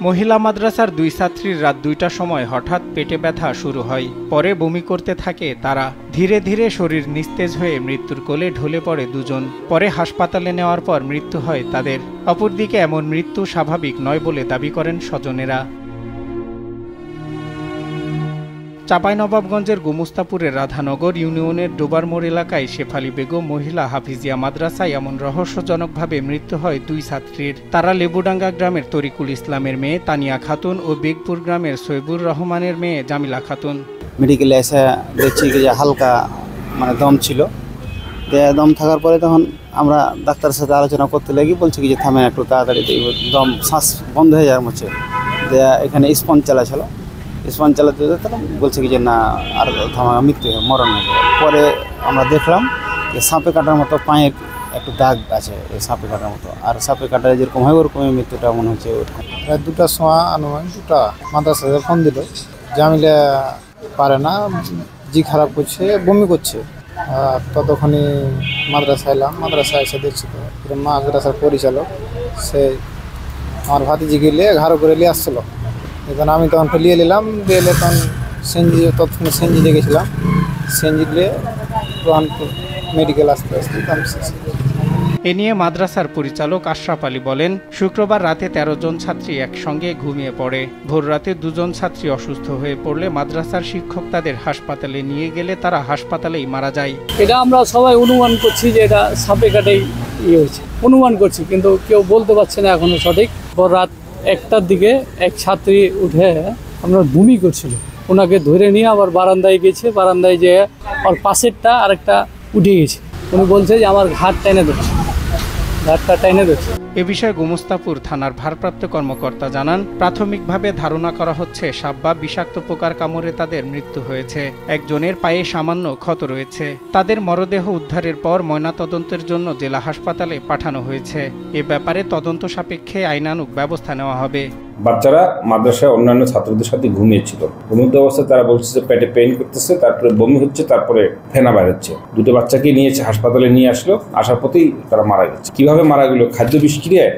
মহিলা মাদ্রাসার দুই ছাত্রীর রাত ২টার সময় হঠাৎ পেটে ব্যথা শুরু হয়। পরে বমি করতে থাকে তারা। ধীরে ধীরে শরীর নিস্তেজ হয়ে মৃত্যুর কোলে ঢলে পড়ে দুজন। পরে হাসপাতালে নেওয়ার পর মৃত্যু হয় তাদের। অপরদিকে এমন মৃত্যু স্বাভাবিক নয় বলে দাবি করেন স্বজনেরা। চাঁপাইনবাবগঞ্জের গোমস্তাপুরের রাধানগর ইউনিয়নের ডোবারমোড় এলাকায় শেফালী বেগম মহিলা হাফিজিয়া মাদ্রাসায় এমন রহস্যজনকভাবে মৃত্যু হয় দুই ছাত্রীর। তারা লেবুডাঙ্গা গ্রামের তরিকুল ইসলামের মেয়ে তানিয়া খাতুন ও বেগপুর গ্রামের সৈবুর রহমানের মেয়ে জামিলা খাতুন। মেডিকেলে এসে দেখছি যে হালকা দম ছিল। দম থাকার পরে তখন আমরা ডাক্তারের সাথে আলোচনা করতে লাগি, বলছি কি যে থামেন একটু তাড়াতাড়ি, দম শ্বাস বন্ধ হয়ে যাওয়ার মধ্যে এখানে স্পঞ্জ চালাছিল। স্পঞ্জ চালাতে বলছে কি যে না আর থামা, মৃত্যু মরণ হবে। পরে আমরা দেখলাম যে সাপে কাটার মতো পায়ের একটু দাগ আছে, এই সাপে কাটার মতো। আর সাপে কাটারে যেরকম হয় ওরকমই মৃত্যুটা মনে হচ্ছে। প্রায় 2টার সময় আনুমানিক 2টা মাদ্রাসায় ফোন দিল, জামিলা পারে না, জি খারাপ করছে, বমি করছে। ততক্ষণই মাদ্রাসা এলাম। মাদ্রাসা এসে দেখছি তো মাদ্রাসার পরিচালক সে আমার ভাতিজি গিয়ে ঘাড়ো করে নিয়ে আসছিলো। এখন আমি তখন লিয়ে নিলাম, দিয়ে তখন তৎক্ষণে সেনজি দেখেছিলাম। সেনজি দিয়ে মেডিকেল আসতে আসতে এ নিয়ে মাদ্রাসার পরিচালক আশরাফ আলী বলেন, শুক্রবার রাতে 13 জন ছাত্রী একসঙ্গে ঘুমিয়ে পড়ে। ভোর রাতে 2 জন ছাত্রী অসুস্থ হয়ে পড়লে মাদ্রাসার শিক্ষক তাদের হাসপাতালে নিয়ে গেলে তারা হাসপাতালেই মারা যায়। এটা আমরা সবাই অনুমান করছি যে এটা সাপে কাটেই হয়েছে, অনুমান করছি, কিন্তু কেউ বলতে পারছে না এখনো সঠিক। ভোর রাত 1টার দিকে এক ছাত্রী উঠে আমরা বমি করছিল, ওনাকে ধরে নিয়ে আবার বারান্দায় গেছে। বারান্দায় যে ওর পাশেরটা আরেকটা উঠে গেছে। উনি বলছে যে আমার ঘাট টেনে ধরছে, ঘাটটা টেনে ধরছে। এ বিষয়ে গোমস্তাপুর থানার ভারপ্রাপ্ত কর্মকর্তা জানান, প্রাথমিকভাবে ধারণা করা হচ্ছে সাপ বা বিষাক্ত পোকার কামড়ে তাদের মৃত্যু হয়েছে। একজনের পায়ে সামান্য ক্ষত রয়েছে। তাদের মরদেহ উদ্ধারের পর ময়নাতদন্তের জন্য জেলা হাসপাতালে পাঠানো হয়েছে। এ ব্যাপারে তদন্ত সাপেক্ষে আইনানুগ ব্যবস্থা নেওয়া হবে। বাচ্চারা মাদ্রাসায় অন্যান্য ছাত্রদের সাথে ঘুমিয়েছিল। ঘুমন্ত অবস্থায় তারা বলছে যে পেটে পেইন করতেছে, তারপরে বমি হচ্ছে, তারপরে ফেনা বাইর হচ্ছে। দুটো বাচ্চাকে নিয়েছে, হাসপাতালে নিয়ে আসলো। আসার পথেই তারা মারা গেছে। কিভাবে মারা গেল, খাদ্য বিষক্রিয়ায়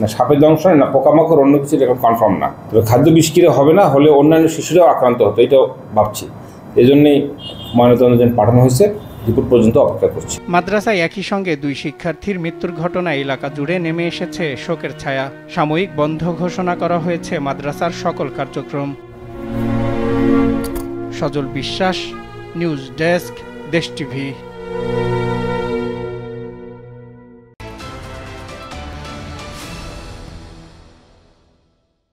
না সাপের দংশনে না পোকামাকড় অন্য কিছু, এখন কনফার্ম না। তবে খাদ্য বিষক্রিয়া হবে না, হলে অন্যান্য শিশুরাও আক্রান্ত হতো, এটাও ভাবছি। এই জন্যই ময়নাতদন্তের জন্য পাঠানো হয়েছে। রিপোর্ট পর্যন্ত অপেক্ষা করছি। মাদ্রাসায় একই সঙ্গে 2 শিক্ষার্থীর মৃত্যুর ঘটনায় এলাকা জুড়ে নেমে এসেছে শোকের ছায়া। সাময়িক বন্ধ ঘোষণা করা হয়েছে মাদ্রাসার সকল কার্যক্রম। সজল বিশ্বাস, নিউজ ডেস্ক, দেশ টিভি।